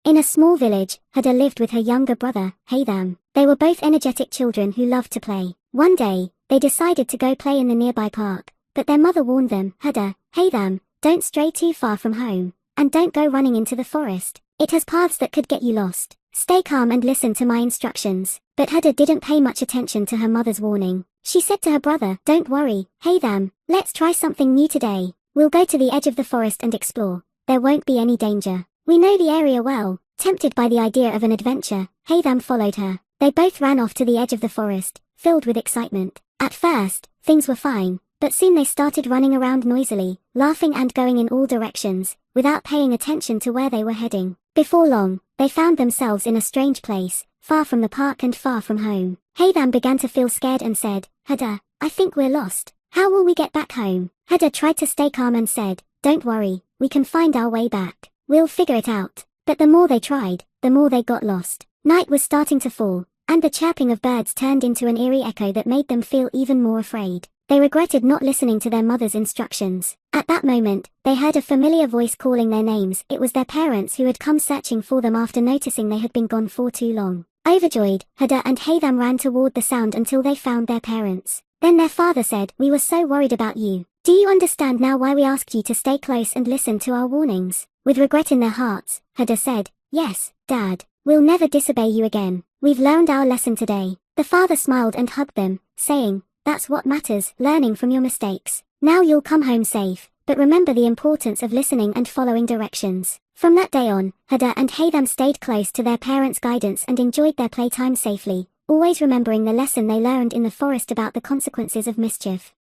In a small village, Hadir lived with her younger brother, Haitham. They were both energetic children who loved to play. One day, they decided to go play in the nearby park, but their mother warned them, Hadir, Haitham, don't stray too far from home, and don't go running into the forest. It has paths that could get you lost. Stay calm and listen to my instructions. But Hadir didn't pay much attention to her mother's warning. She said to her brother, don't worry, Haitham, let's try something new today. We'll go to the edge of the forest and explore. There won't be any danger. We know the area well. Tempted by the idea of an adventure, Haitham followed her. They both ran off to the edge of the forest, filled with excitement. At first, things were fine, but soon they started running around noisily, laughing and going in all directions, without paying attention to where they were heading. Before long, they found themselves in a strange place, far from the park and far from home. Haitham began to feel scared and said, Hadir, I think we're lost. How will we get back home? Hadir tried to stay calm and said, don't worry, we can find our way back. We'll figure it out. But the more they tried, the more they got lost. Night was starting to fall, and the chirping of birds turned into an eerie echo that made them feel even more afraid. They regretted not listening to their mother's instructions. At that moment, they heard a familiar voice calling their names. It was their parents who had come searching for them after noticing they had been gone for too long. Overjoyed, Hadir and Haitham ran toward the sound until they found their parents. Then their father said, we were so worried about you. Do you understand now why we asked you to stay close and listen to our warnings? With regret in their hearts, Hadir said, yes, Dad, we'll never disobey you again. We've learned our lesson today. The father smiled and hugged them, saying, that's what matters, learning from your mistakes. Now you'll come home safe, but remember the importance of listening and following directions. From that day on, Hadir and Haitham stayed close to their parents' guidance and enjoyed their playtime safely, always remembering the lesson they learned in the forest about the consequences of mischief.